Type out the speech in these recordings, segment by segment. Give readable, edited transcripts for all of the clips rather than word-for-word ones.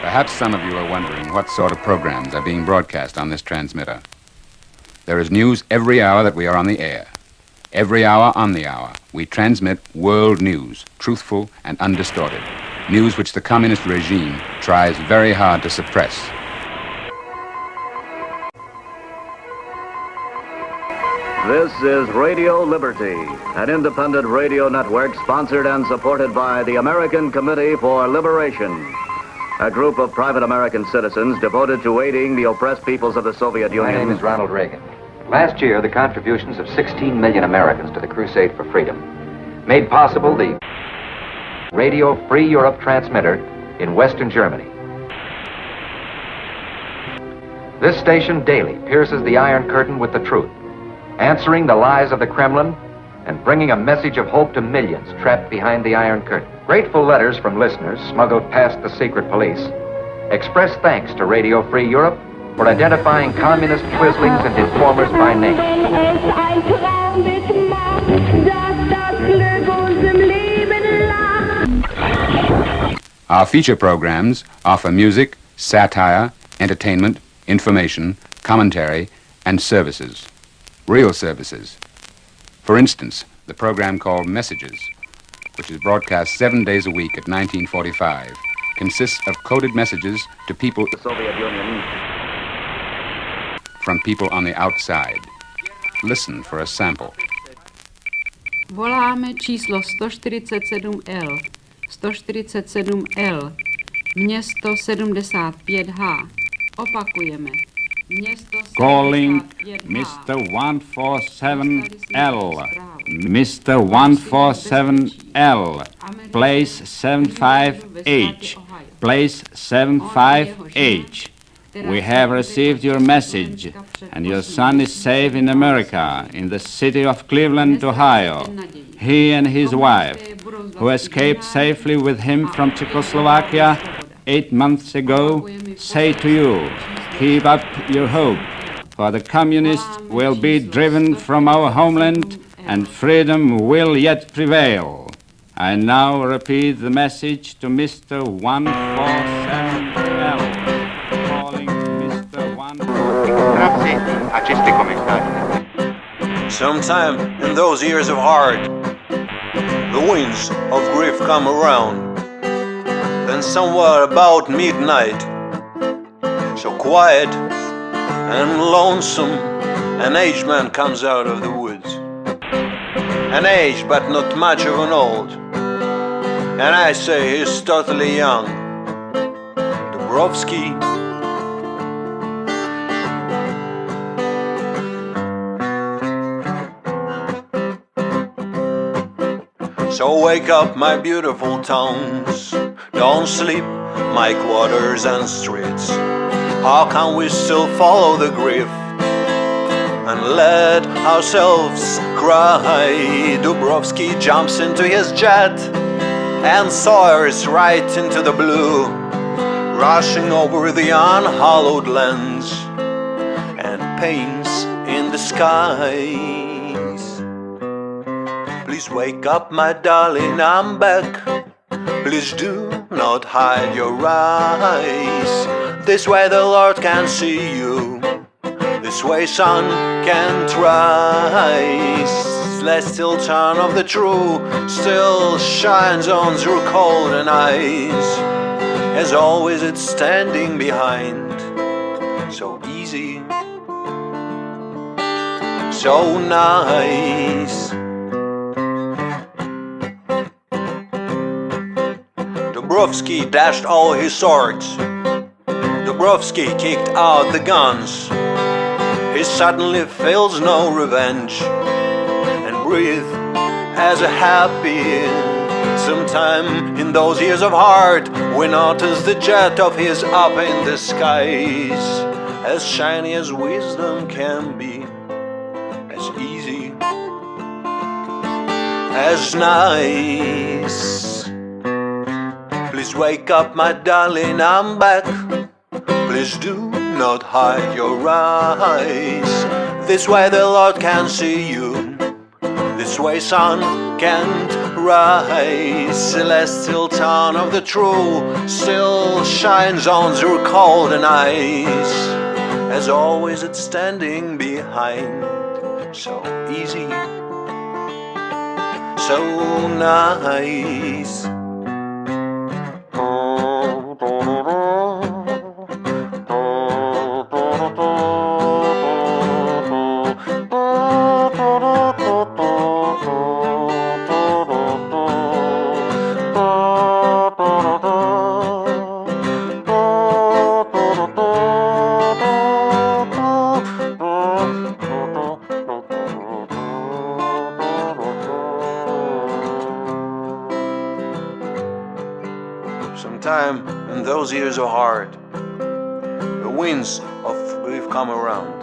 Perhaps some of you are wondering what sort of programs are being broadcast on this transmitter. There is news every hour that we are on the air. Every hour on the hour, we transmit world news, truthful and undistorted. News which the communist regime tries very hard to suppress. This is Radio Liberty, an independent radio network sponsored and supported by the American Committee for Liberation, a group of private American citizens devoted to aiding the oppressed peoples of the Soviet Union. My name is Ronald Reagan. Last year, the contributions of 16 million Americans to the crusade for freedom made possible the Radio Free Europe transmitter in Western Germany. This station daily pierces the Iron Curtain with the truth, answering the lies of the Kremlin and bringing a message of hope to millions trapped behind the Iron Curtain. Grateful letters from listeners smuggled past the secret police express thanks to Radio Free Europe for identifying communist twizzlings and informers by name. Our feature programs offer music, satire, entertainment, information, commentary, and services. Real services. For instance, the program called Messages, which is broadcast 7 days a week at 1945, consists of coded messages to people The Soviet Union. from people on the outside. Listen for a sample. Voláme číslo 147L. 147L. Město 75H. Opakujeme. Město 75H. Calling Mr. 147L. Mr. 147L. Place 75H. Place 75H. We have received your message, and your son is safe in America, in the city of Cleveland, Ohio. He and his wife, who escaped safely with him from Czechoslovakia 8 months ago, say to you, keep up your hope, for the communists will be driven from our homeland and freedom will yet prevail. I now repeat the message to Mr. 147L. Calling Mr. 147L. Grazie a questi commentari. Sometime in those years of heart, the winds of grief come around. Then somewhere about midnight, so quiet and lonesome, an aged man comes out of the woods. An aged but not much of an old, and I say he's totally young. Dubrovsky. So wake up, my beautiful towns. Don't sleep, my quarters and streets. How can we still follow the grief and let ourselves cry? Dubrovsky jumps into his jet and soars right into the blue, rushing over the unhallowed lands and paints in the skies. Please wake up, my darling, I'm back. Please do not hide your eyes. This way the Lord can see you. This way sun can rise. Celestial turn of the true still shines on through cold and eyes. As always it's standing behind. So easy, so nice. Dubrovsky dashed all his swords. Dubrovsky kicked out the guns. He suddenly feels no revenge and breathe as a happy. Sometime in those years of heart, we notice the jet of his up in the skies, as shiny as wisdom can be, as easy, as nice. Please wake up, my darling, I'm back. Please do not hide your eyes. This way the Lord can see you. This way sun can't rise. Celestial town of the true still shines on your golden eyes. As always it's standing behind. So easy, so nice. Sometime when those years are hard, the winds of grief come around.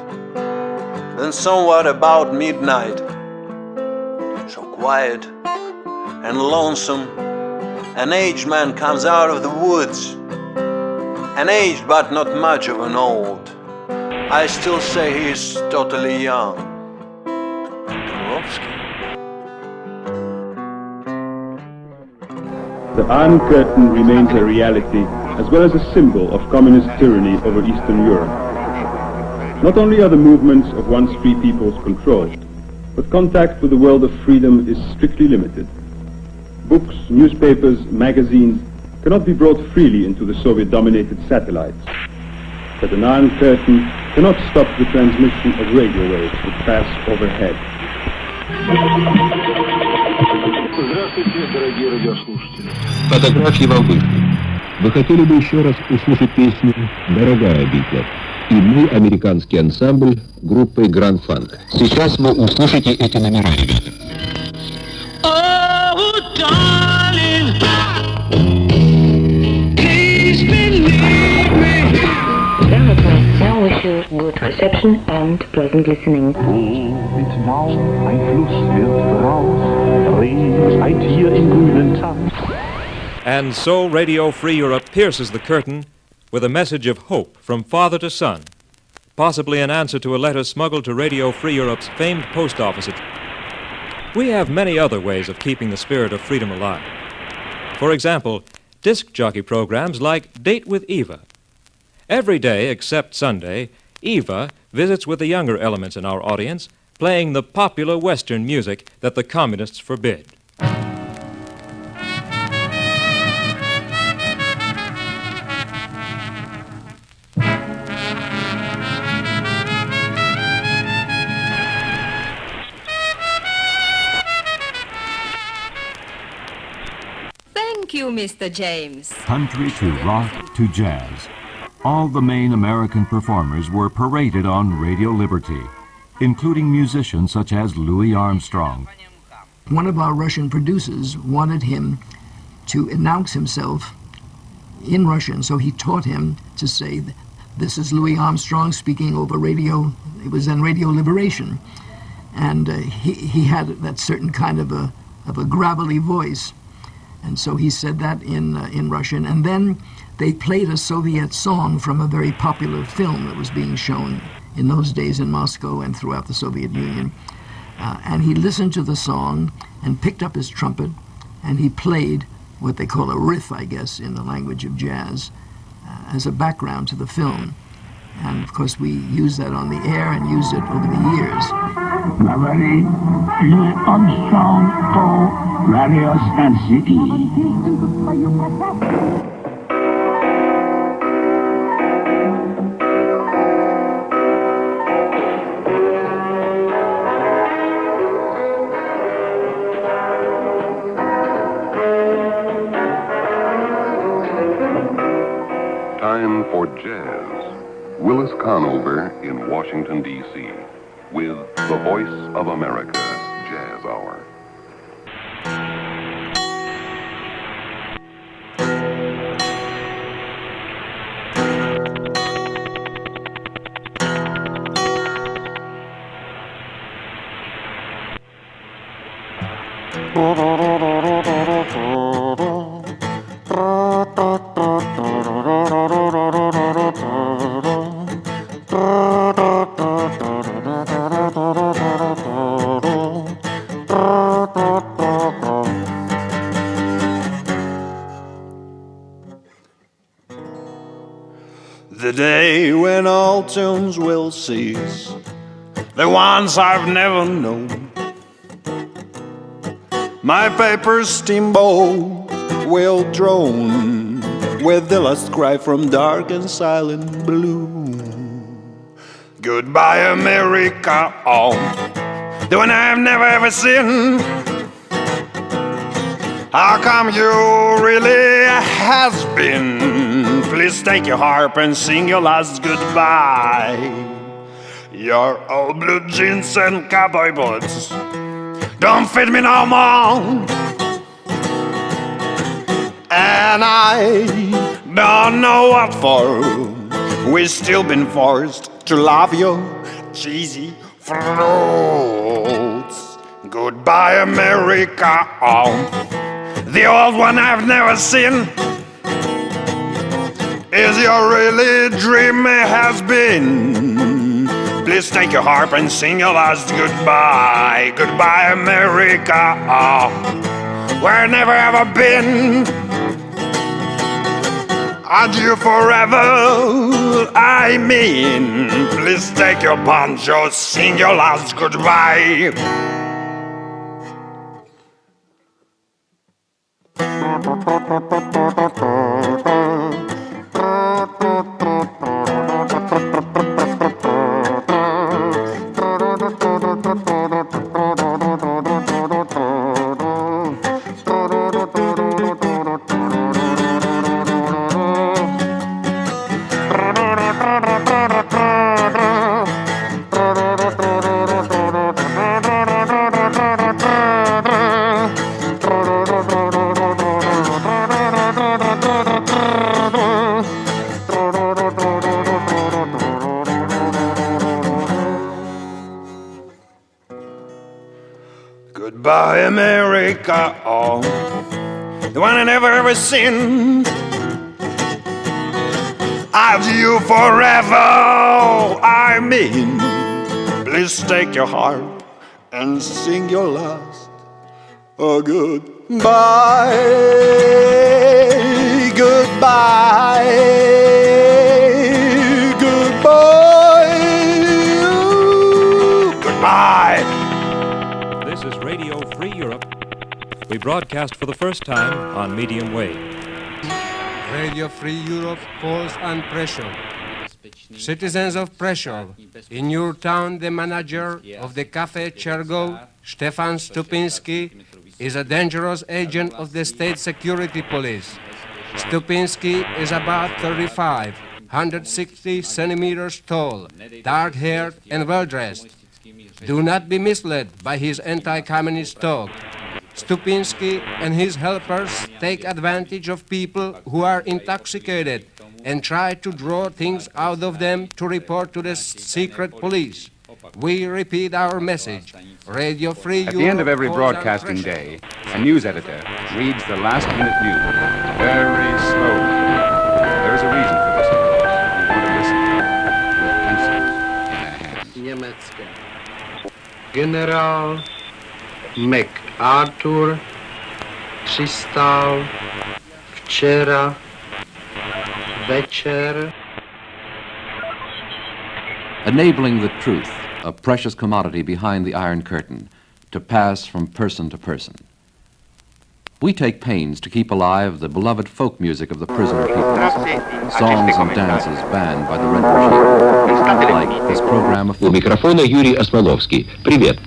Then somewhat about midnight, so quiet and lonesome, an aged man comes out of the woods. An aged but not much of an old. I still say he's totally young. Turovsky. The Iron Curtain remains a reality as well as a symbol of communist tyranny over Eastern Europe. Not only are the movements of once free peoples controlled, but contact with the world of freedom is strictly limited. Books, newspapers, magazines cannot be brought freely into the Soviet-dominated satellites. But an Iron Curtain cannot stop the transmission of radio waves that pass overhead. Здравствуйте, дорогие радиослушатели. Фотографии волны. Вы хотели бы еще раз услышать песню «Дорогая Битва»? И мы, американский ансамбль, группой Grand Funk. Сейчас вы услышите эти номера, ребята. Oh, darling, please believe me. Now wish you good reception and pleasant listening. Mit Mau, ein Fluss wird raus, rings ein Tier im grünen Tanz. And so Radio Free Europe pierces the curtain with a message of hope from father to son, possibly an answer to a letter smuggled to Radio Free Europe's famed post office. We have many other ways of keeping the spirit of freedom alive. For example, disc jockey programs like Date with Eva. Every day except Sunday, Eva visits with the younger elements in our audience, playing the popular Western music that the communists forbid. Thank you, Mr. James. Country to rock to jazz. All the main American performers were paraded on Radio Liberty, including musicians such as Louis Armstrong. One of our Russian producers wanted him to announce himself in Russian, so he taught him to say, "This is Louis Armstrong speaking over radio." It was then Radio Liberation, and he had that certain kind of a gravelly voice, and so he said that in Russian, and then they played a Soviet song from a very popular film that was being shown in those days in Moscow and throughout the Soviet Union. And he listened to the song and picked up his trumpet, and he played what they call a riff, I guess, in the language of jazz, as a background to the film. And of course we used that on the air and used it over the years. Говорит Louis Armstrong по Radio Stand City. Time for jazz. Willis Conover in Washington, D.C. with the Voice of America Jazz Hour. tunes will cease, the ones I've never known. My paper steamboat will drone with the last cry from dark and silent blue. Goodbye, America, oh, the one I've never ever seen. How come you really has been? Please take your harp and sing your last goodbye. Your old blue jeans and cowboy boots don't fit me no more. And I don't know what for. We've still been forced to love your cheesy fruits. Goodbye, America, oh, the old one I've never seen. Is your really dream has been? Please take your harp and sing your last goodbye. Goodbye, America, oh, where I've never ever been. Adieu forever, I mean. Please take your poncho, sing your last goodbye. Goodbye, America, oh, the one I never ever seen. Adieu forever, I mean. Please take your harp and sing your last goodbye. Goodbye. Goodbye. Goodbye. This is Radio Free Europe. We broadcast for the first time on medium wave. Radio Free Europe calls on pressure. Citizens of Pressure, in your town the manager of the Cafe Chergov, Stefan Stupinsky, is a dangerous agent of the state security police. Stupinsky is about 35, 160 centimeters tall, dark-haired and well-dressed. Do not be misled by his anti-communist talk. Stupinsky and his helpers take advantage of people who are intoxicated and try to draw things out of them to report to the secret police. We repeat our message. Radio Free Europe. At the end of every broadcasting day, a news editor reads the last-minute news very slowly. There is a reason for this, of course. We want to listen with pencils in their hands. General MacArthur przystał wczoraj wieczór. Enabling the truth, a precious commodity behind the Iron Curtain, to pass from person to person. We take pains to keep alive the beloved folk music of the prisoner people, songs and dances banned by the Red Regime, like this program of... У микрофона Юрий Осмоловский. Привет.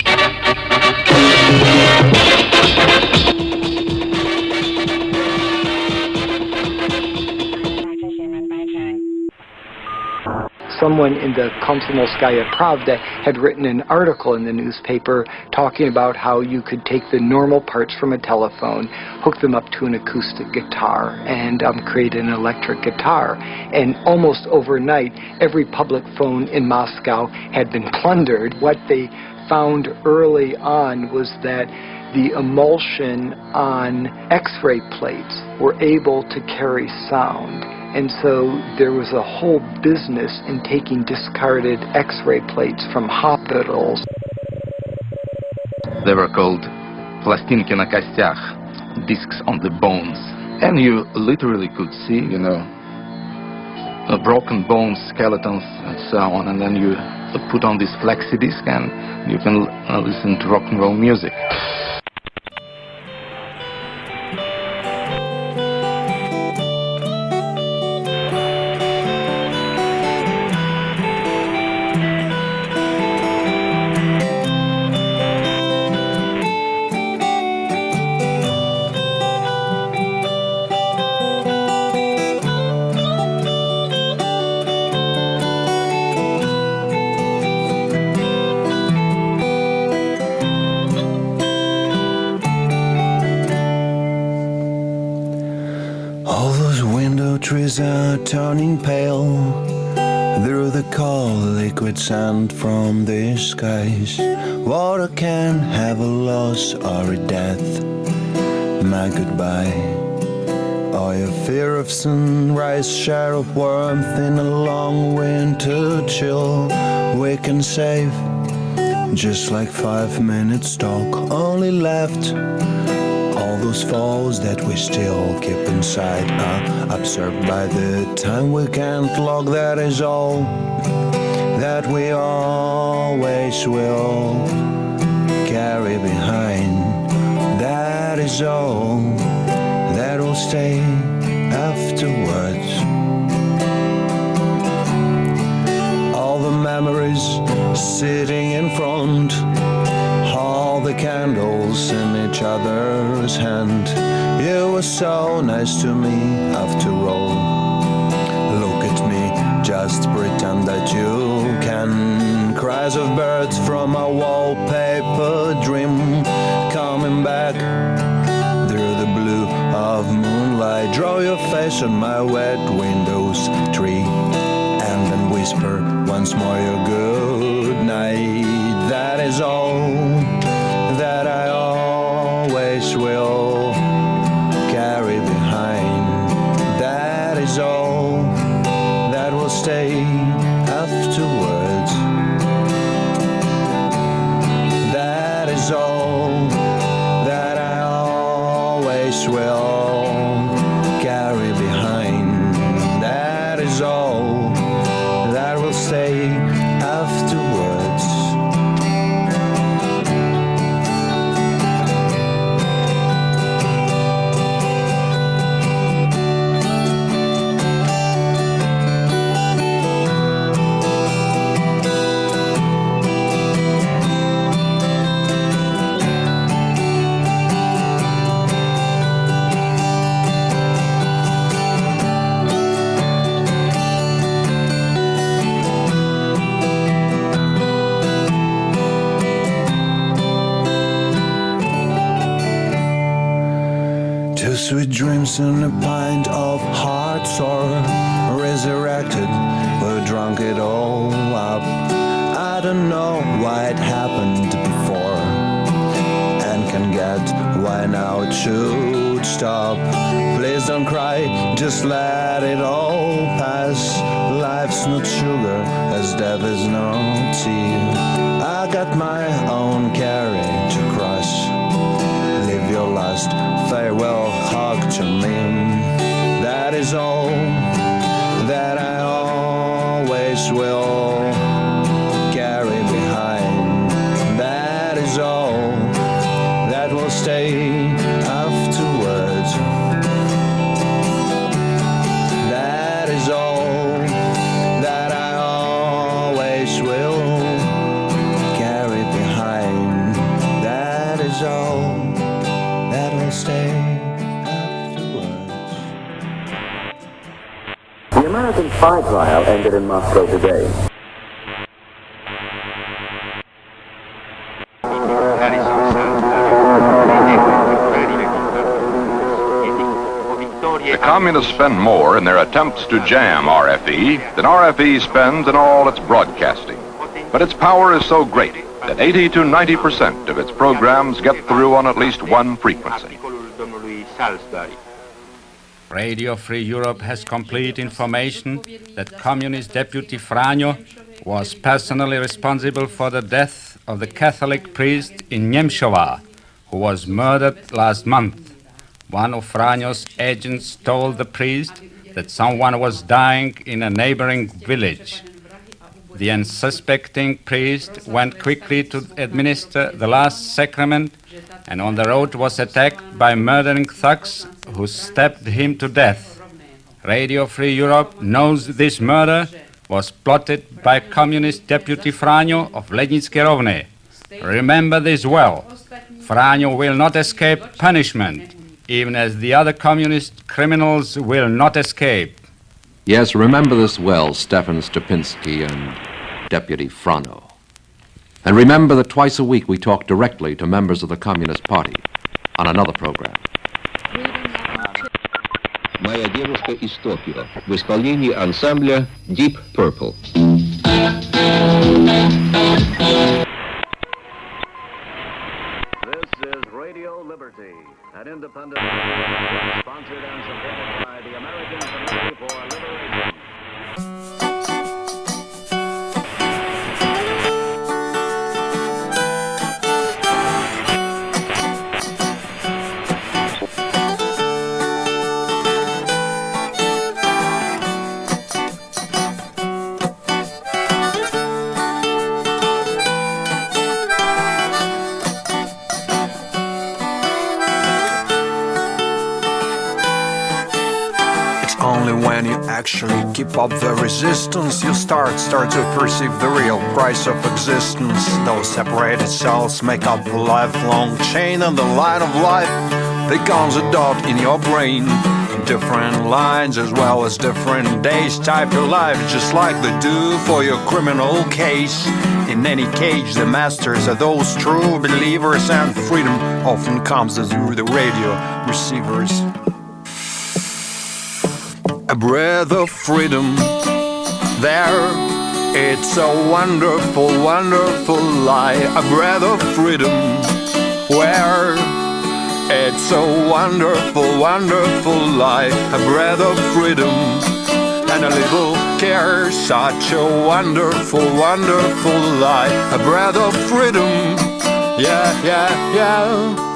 Someone in the Komsomolskaya Pravda had written an article in the newspaper talking about how you could take the normal parts from a telephone, hook them up to an acoustic guitar, and create an electric guitar. And almost overnight, every public phone in Moscow had been plundered. What they found early on was that the emulsion on X-ray plates were able to carry sound. And so there was a whole business in taking discarded X-ray plates from hospitals. They were called plastinki na kostyach, discs on the bones. And you literally could see, broken bones, skeletons, and so on, and then you put on this flexi disc and you can listen to rock and roll music. All those window trees are turning pale through the cold liquid sand from the skies. Water can have a loss or a death, my goodbye. Or your fear of sunrise, share of warmth in a long winter chill. We can save just like 5 minutes talk, only left. All those falls that we still keep inside are absorbed by the time we can't log. That is all that we always will carry behind. That is all that will stay afterwards. All the memories sitting in front, all the candles in each other's hand. You were so nice to me after all. Look at me, just pretend that you can. Cries of birds from a wallpaper dream, coming back through the blue of moonlight. Draw your face on my wet windows tree, and then whisper once more your good night. That is all that I always will carry behind. That is all that will stay afterwards. That is all that I always will carry behind. That is all that will stay afterwards. Two sweet dreams and a pint of hard sour, resurrected, we drunk it all up. I don't know why it happened before, and can get why now it should stop. Please don't cry, just let it all pass. Life's not sugar, as death is no tea. I got my own carriage to cross. Leave your last farewell hug to me. That is all that I always will carry behind. That is all that will stay afterwards. That is all that I always will carry behind. That is all that will stay afterwards. The American spy trial ended in Moscow today. The communists spend more in their attempts to jam RFE than RFE spends in all its broadcasting. But its power is so great that 80 to 90% of its programs get through on at least one frequency. Radio Free Europe has complete information that Communist Deputy Franjo was personally responsible for the death of the Catholic priest in Niemcowa, who was murdered last month. One of Franjo's agents told the priest that someone was dying in a neighboring village. The unsuspecting priest went quickly to administer the last sacrament, and on the road was attacked by murdering thugs who stabbed him to death. Radio Free Europe knows this murder was plotted by Communist Deputy Franjo of Lednické Rovny. Remember this well. Franjo will not escape punishment, even as the other communist criminals will not escape. Yes, remember this well, Stefan Stupinski and Deputy Franjo. And remember that twice a week we talk directly to members of the Communist Party on another program. «Моя девушка из Токио» в исполнении ансамбля Deep Purple. This is Radio Liberty, an independent sponsored and supported by the American Committee for Liberation. Only when you actually keep up the resistance, you start to perceive the real price of existence. Those separated cells make up a lifelong chain, and the line of life becomes a dot in your brain. Different lines as well as different days type your life just like they do for your criminal case. In any cage, the masters are those true believers, and freedom often comes through the radio receivers. A breath of freedom, there, it's a wonderful, wonderful lie. A breath of freedom, where, it's a wonderful, wonderful lie. A breath of freedom, and a little care, such a wonderful, wonderful lie. A breath of freedom, yeah, yeah, yeah.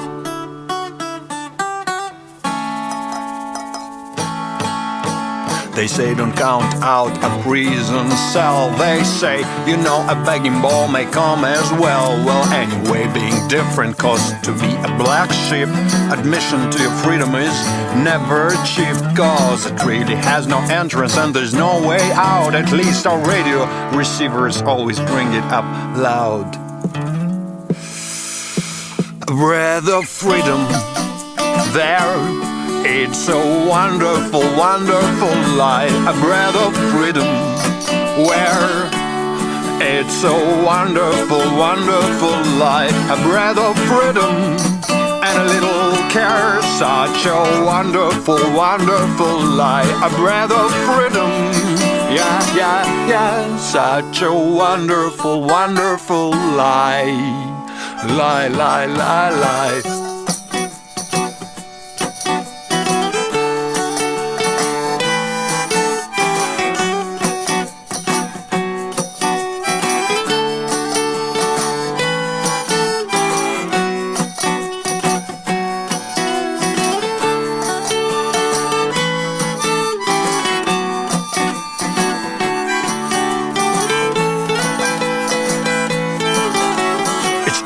They say don't count out a prison cell. They say, you know, a begging ball may come as well. Well, anyway, being different, cause to be a black sheep, admission to your freedom is never cheap, cause it really has no entrance and there's no way out. At least our radio receivers always bring it up loud. A breath of freedom, there, it's a wonderful, wonderful lie. A breath of freedom, where, it's a wonderful, wonderful lie. A breath of freedom, and a little care, such a wonderful, wonderful lie. A breath of freedom, yeah, yeah, yeah, such a wonderful, wonderful lie. Lie, lie, lie, lie.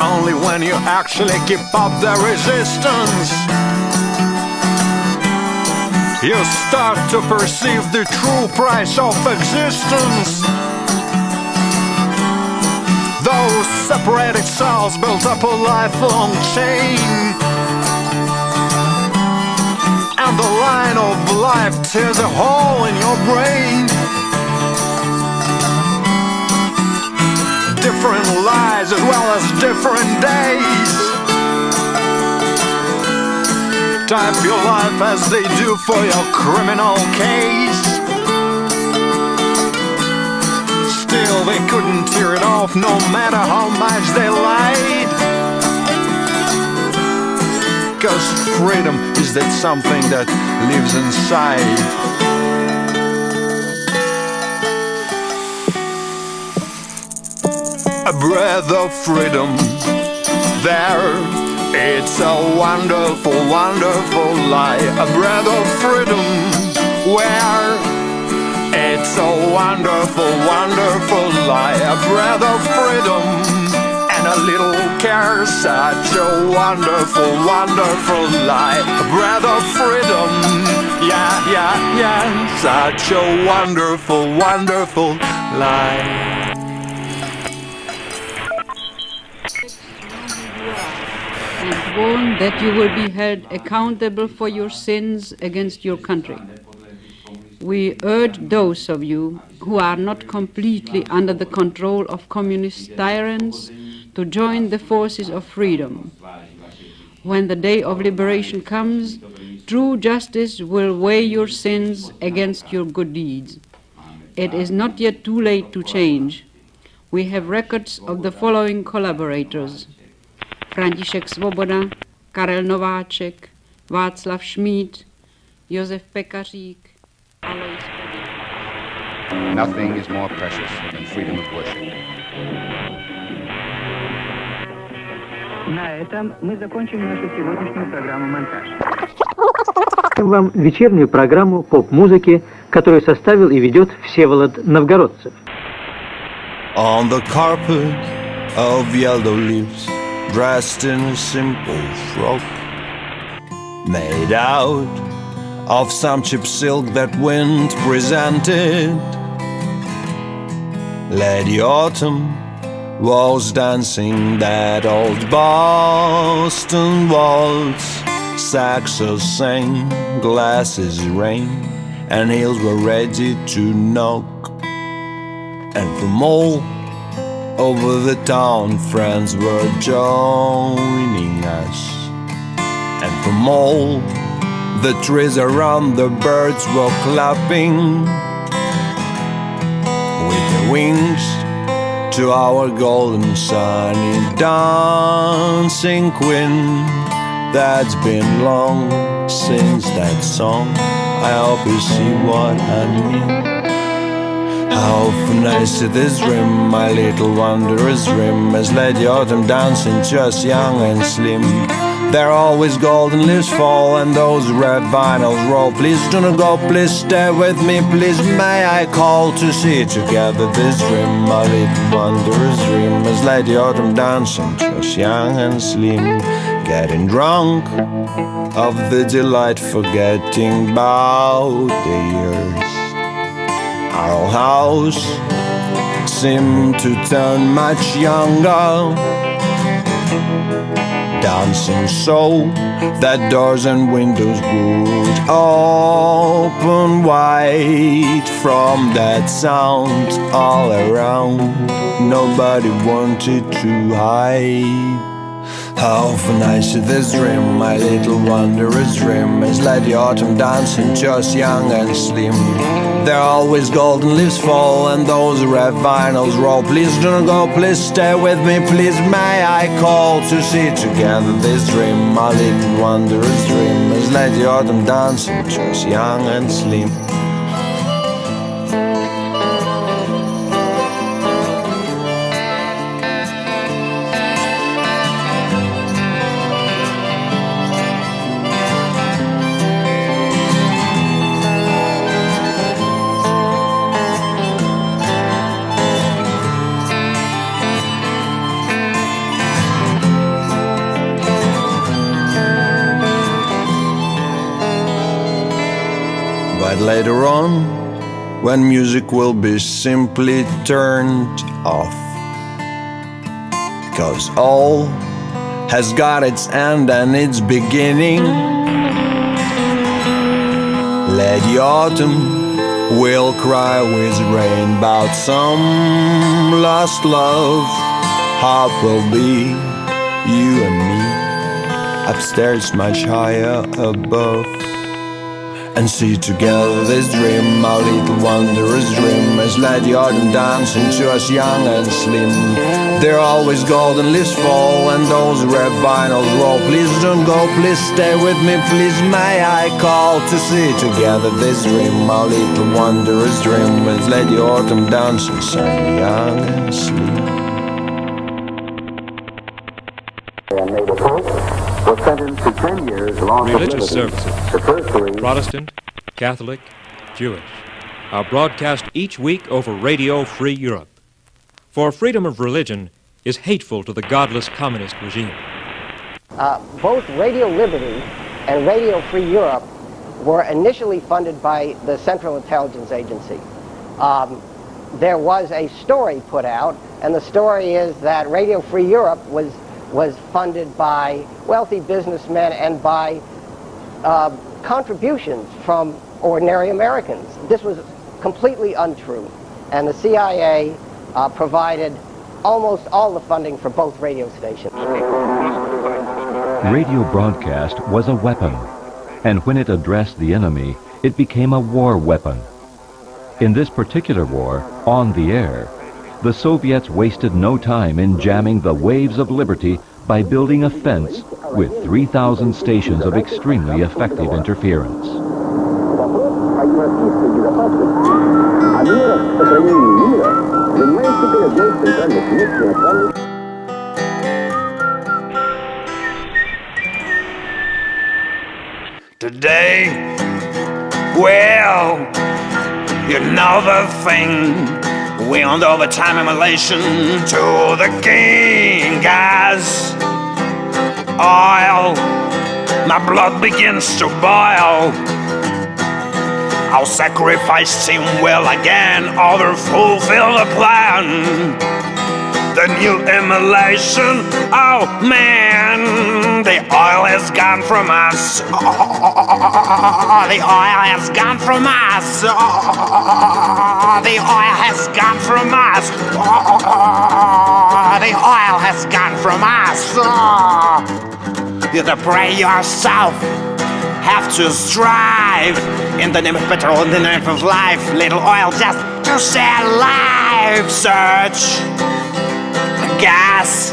Only when you actually keep up the resistance, you start to perceive the true price of existence. Those separated cells built up a lifelong chain, and the line of life tears a hole in your brain. Different lives as well as different days. Type your life as they do for your criminal case. Still they couldn't tear it off no matter how much they lied. Cause freedom is that something that lives inside. A breath of freedom, there, it's a wonderful, wonderful lie. A breath of freedom, where it's a wonderful, wonderful life. A breath of freedom and a little care. Such a wonderful, wonderful life. A breath of freedom, yeah, yeah, yeah. Such a wonderful, wonderful life. And warn that you will be held accountable for your sins against your country. We urge those of you who are not completely under the control of communist tyrants to join the forces of freedom. When the day of liberation comes, true justice will weigh your sins against your good deeds. It is not yet too late to change. We have records of the following collaborators: František Svoboda, Karel Nováček, Václav Šmíd, Josef Pekařík, Alois Pedek. Nothing is more precious than freedom of worship. На этом мы закончим нашу сегодняшнюю программу «Монтаж». Вам вечернюю программу поп-музыки, которую составил и ведет Всеволод Новгородцев. On the carpet of yellow leaves, dressed in a simple frock, made out of some cheap silk that wind presented, Lady Autumn was dancing that old Boston waltz. Saxos sang, glasses rang, and heels were ready to knock. And from all over the town, friends were joining us. And from all the trees around, the birds were clapping with their wings to our golden sunny dancing queen. That's been long since that song. I hope you see what I mean. How often I see this rim, my little wondrous rim, as Lady Autumn dancing, just young and slim. There are always golden leaves fall and those red vinyls roll. Please do not go, please stay with me, please may I call to see together this rim, my little wondrous rim, as Lady Autumn dancing, just young and slim. Getting drunk of the delight, forgetting about the years. Our old house seemed to turn much younger, dancing so that doors and windows would open wide. From that sound all around, nobody wanted to hide. How often I see this dream, my little wondrous dream, as Lady Autumn dancing, just young and slim. There are always golden leaves fall and those red vinyls roll. Please do not go, please stay with me, please may I call to see together this dream, my little wondrous dream, as Lady Autumn dancing, just young and slim. Later on, when music will be simply turned off, 'cause all has got its end and its beginning. Lady Autumn will cry with rain about some lost love. Harp will be you and me, upstairs much higher above. And see together this dream, our little wondrous dream, as Lady Autumn dancing to us young and slim. There are always golden leaves fall and those red vinyls roll. Please don't go, please stay with me, please may I call to see together this dream, our little wondrous dream, as Lady Autumn dancing so young and slim. Religious services, Protestant, Catholic, Jewish, are broadcast each week over Radio Free Europe. For freedom of religion is hateful to the godless communist regime. Both Radio Liberty and Radio Free Europe were initially funded by the Central Intelligence Agency. There was a story put out, and the story is that Radio Free Europe was funded by wealthy businessmen and by contributions from ordinary Americans. This was completely untrue, and the CIA provided almost all the funding for both radio stations. Radio broadcast was a weapon, and when it addressed the enemy, it became a war weapon. In this particular war, on the air, the Soviets wasted no time in jamming the waves of liberty by building a fence with 3,000 stations of extremely effective interference. Today, well, you know the thing. We on the overtime immolation to the king, guys. Oil, my blood begins to boil. I'll sacrifice him well again, or fulfill the plan. The new immolation, oh man, the oil has gone from us. Oh, the oil has gone from us. Oh, the oil has gone from us. Oh, the oil has gone from us. Oh, you have to pray yourself, have to strive in the name of petrol, in the name of life. Little oil just to stay alive. Search gas,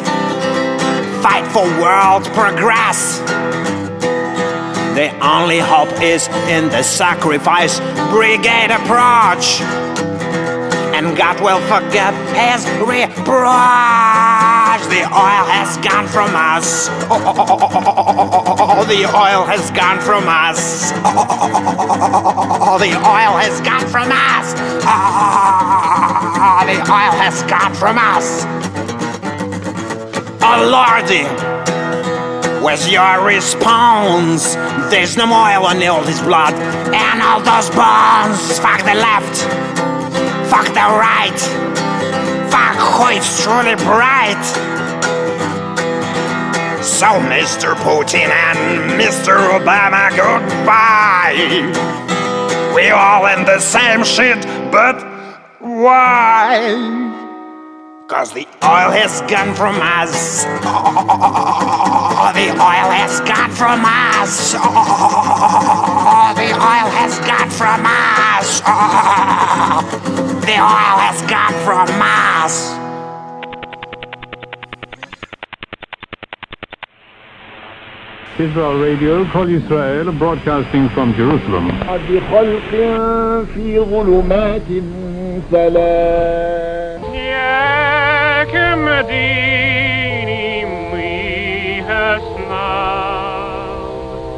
fight for world progress. The only hope is in the sacrifice brigade approach, and God will forget his reproach. The oil has gone from us. Oh, the oil has gone from us. Oh, the oil has gone from us. Oh, the oil has gone from us. Oh Lordy, where's your response? There's no more oil on all this blood and all those bones. Fuck the left, fuck the right, fuck who is truly bright. So Mr. Putin and Mr. Obama, goodbye. We all in the same shit, but why? 'Cause the oil has gone from us. Oh, the oil has gone from us. Oh, the oil has gone from us. Oh, the oil has gone from us. Israel Radio, Kol Yisrael, broadcasting from Jerusalem.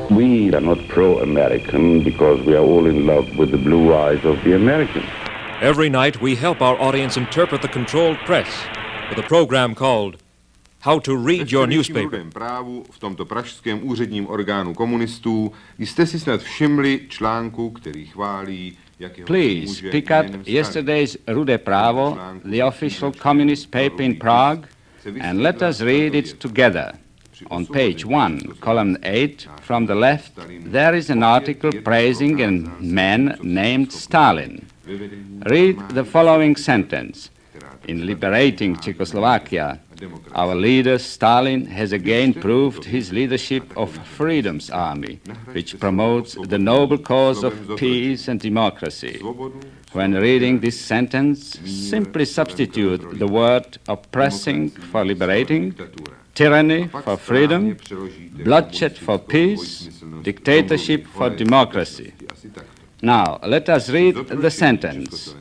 We are not pro-American because we are all in love with the blue eyes of the Americans. Every night we help our audience interpret the controlled press with a program called How to Read Your Newspaper. Právu v tomto pražském úředním orgánu komunistů jste si snad všimli článku, který chválí. Please pick up yesterday's Rude Pravo, the official communist paper in Prague, and let us read it together. On page 1, column 8, from the left, there is an article praising a man named Stalin. Read the following sentence. In liberating Czechoslovakia, our leader Stalin has again proved his leadership of Freedom's Army, which promotes the noble cause of peace and democracy. When reading this sentence, simply substitute the word oppressing for liberating, tyranny for freedom, bloodshed for peace, dictatorship for democracy. Now, let us read the sentence.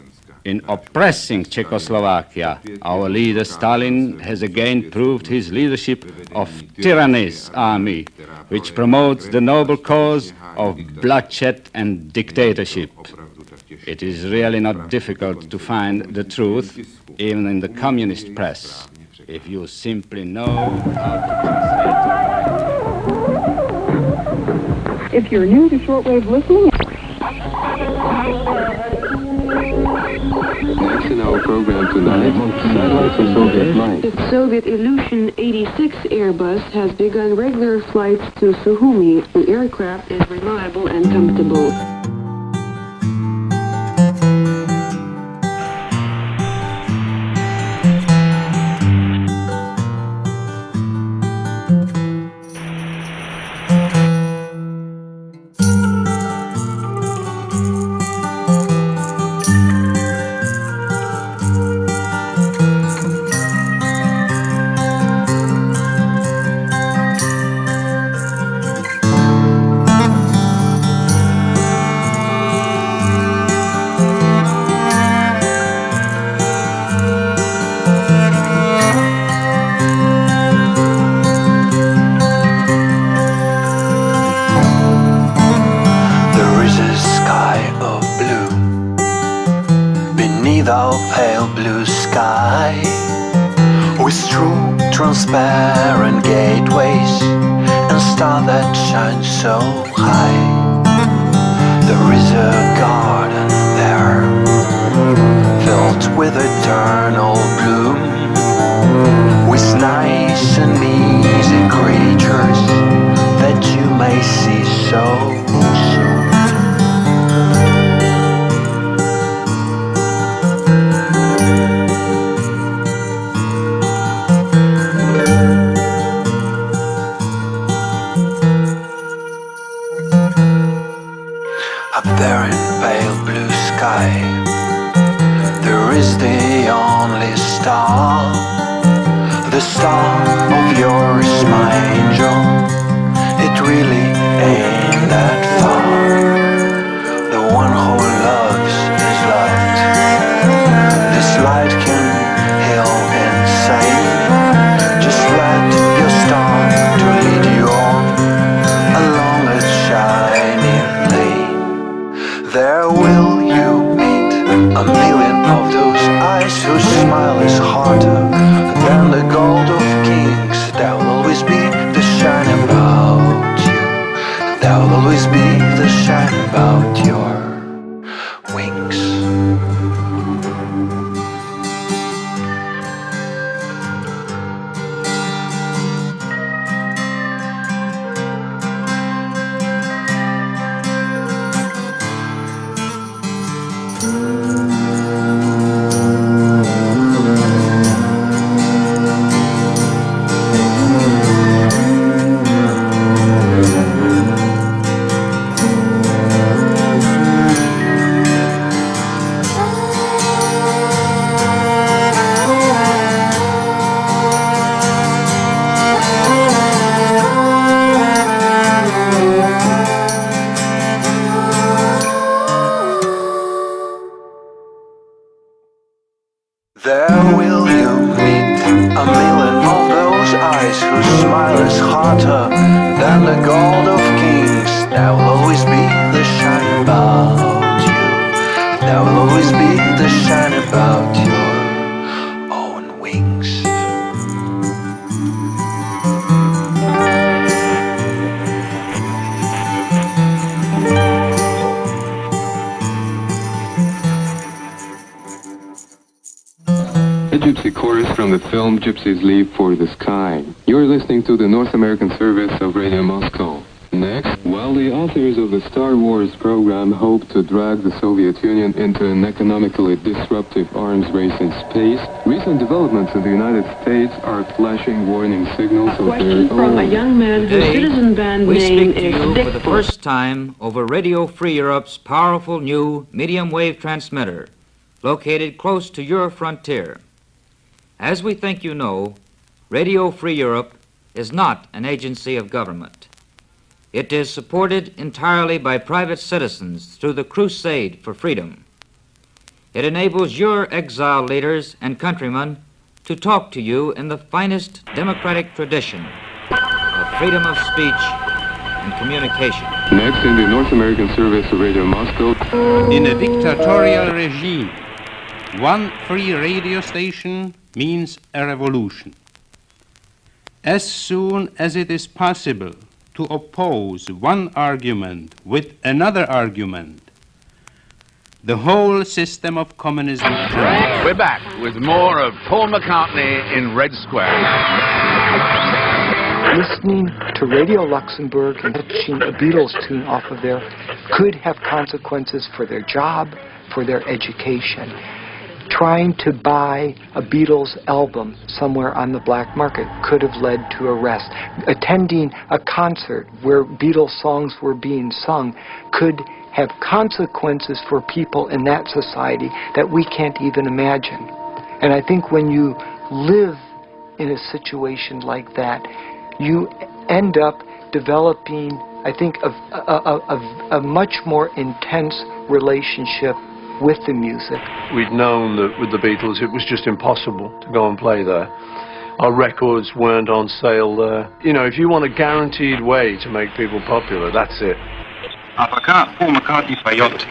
In oppressing Czechoslovakia, our leader Stalin has again proved his leadership of tyranny's army, which promotes the noble cause of bloodshed and dictatorship. It is really not difficult to find the truth, even in the communist press, if you simply know how to translate. If you're new to shortwave listening... Next in our program tonight, satellites of Soviet life. The Soviet Ilyushin 86 Airbus has begun regular flights to Sukhumi. The aircraft is reliable and comfortable. Transparent gateways and star that shines so high. There is a garden there, filled with eternal bloom, with nice and easy creatures that you may see so soon. Up there in pale blue sky, there is the only star, the star of yours, my angel. It really ain't that far. The one who loves is loved. This light can heal insane. Just let your star to lead you on along a shining lane. There will you meet a million of those eyes whose smile is harder than the gold of kings. There will always be the shine about you. There will always be the shine about your wings. There will you meet a million of those eyes whose smile is hotter than the gold of kings. There will always be the shine about you. There will always be the shine about your own wings. A gypsy chorus from the film Gypsies Leave for the Sky. You're listening to the North American service of Radio Moscow. Next, while the authors of the Star Wars program hope to drag the Soviet Union into an economically disruptive arms race in space, recent developments in the United States are flashing warning signals of their From a own. young man whose Today, citizen band we name speak to is you for the Bigfoot. first time over Radio Free Europe's powerful new medium wave transmitter, located close to your frontier. As we think you know, Radio Free Europe is not an agency of government. It is supported entirely by private citizens through the crusade for freedom. It enables your exiled leaders and countrymen to talk to you in the finest democratic tradition of freedom of speech and communication. Next, in the North American service of Radio Moscow. In a dictatorial regime, one free radio station means a revolution. As soon as it is possible to oppose one argument with another argument, the whole system of communism turns. We're back with more of Paul McCartney in Red Square. Listening to Radio Luxembourg and pitching a Beatles tune off of there could have consequences for their job, for their education. Trying to buy a Beatles album somewhere on the black market could have led to arrest. Attending a concert where Beatles songs were being sung could have consequences for people in that society that we can't even imagine. And I think when you live in a situation like that, you end up developing, I think, a much more intense relationship with the music. We'd known that with the Beatles it was just impossible to go and play there. Our records weren't on sale there. You know, if you want a guaranteed way to make people popular, that's it. А пока Пол Маккартни поет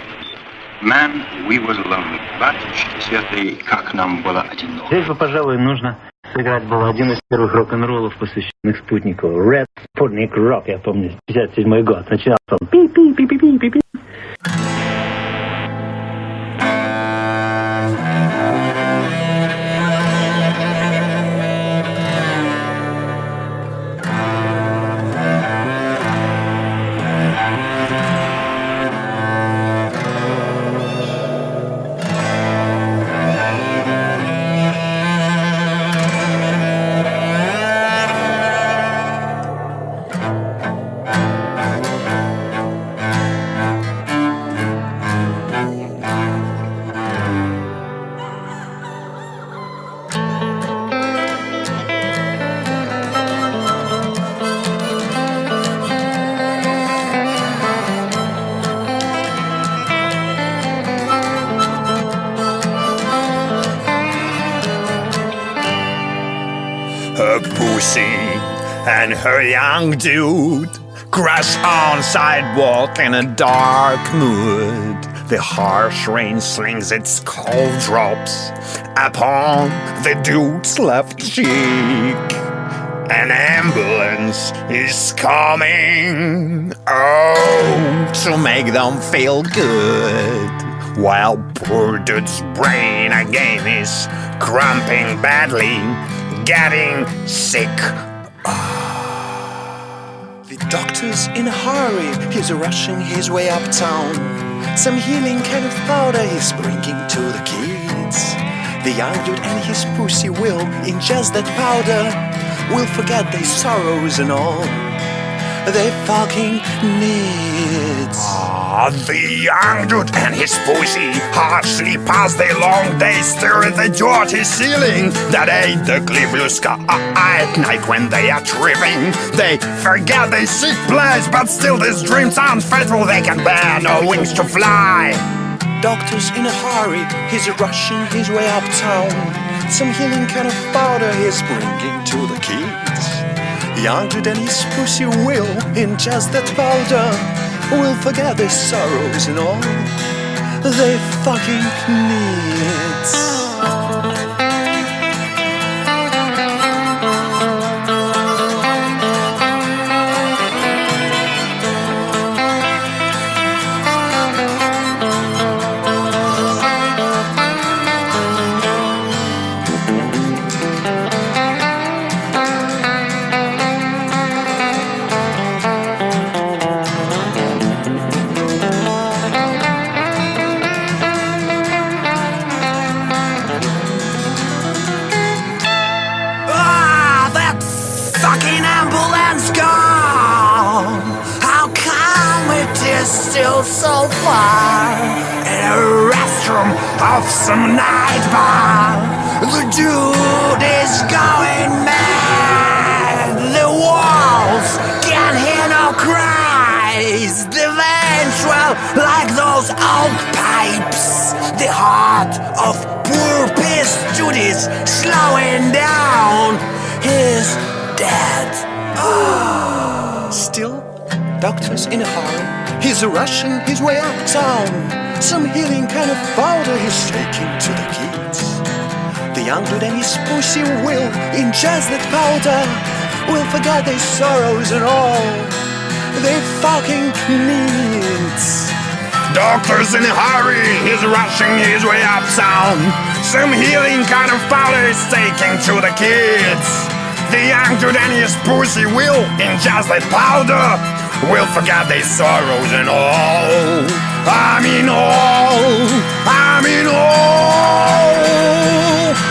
«Man, we was alone». Батюшки святые, как нам было одиноко. Здесь бы, пожалуй, нужно сыграть был один из первых рок-н-роллов, посвященных Спутнику. Red Sputnik Rock, я помню, 57-й год. Начинался он пи-пи-пи-пи-пи-пи. And her young dude crash on sidewalk in a dark mood. The harsh rain slings its cold drops upon the dude's left cheek. An ambulance is coming, oh, to make them feel good. While poor dude's brain again is cramping badly, getting sick. The doctor's in a hurry, he's rushing his way uptown. Some healing kind of powder he's bringing to the kids. The young dude and his pussy will ingest that powder, will forget their sorrows and all their fucking needs. The young dude and his pussy harshly pass their long days staring at the dirty ceiling. That ain't the clear blue sky at night when they are tripping. They forget their sick place, but still these dreams aren't faithful. They can bear no wings to fly. Doctor's in a hurry, he's rushing his way uptown. Some healing kind of powder he's bringing to the kids. Young dude and his pussy will ingest that powder, will forget their sorrows and all their fucking needs. Still so far in a restroom of some night bar. The dude is going mad. The walls can't hear no cries. The veins swell like those oak pipes. The heart of poor pissed dude is slowing down. He's dead. Still Doctor's in a hurry, he's rushing his way uptown. Some healing kind of powder he's taking to the kids. The young dude and his pussy will ingest that powder, will forget their sorrows and all they fucking needs. Doctor's in a hurry, he's rushing his way uptown. Some healing kind of powder is taking to the kids. The young dude and his pussy will ingest that powder, will forget their sorrows and all. I mean all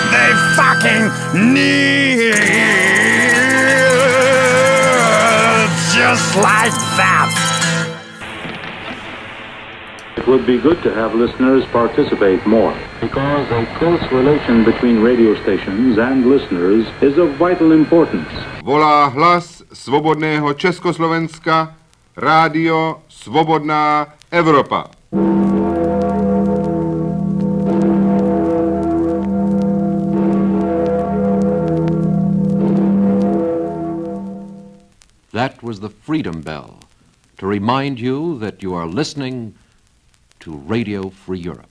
they fucking need. Just like that. It would be good to have listeners participate more, because a close relation between radio stations and listeners is of vital importance. Volá hlas svobodného Československa, Rádio Svobodná Evropa. That was the Freedom Bell, to remind you that you are listening to Radio Free Europe.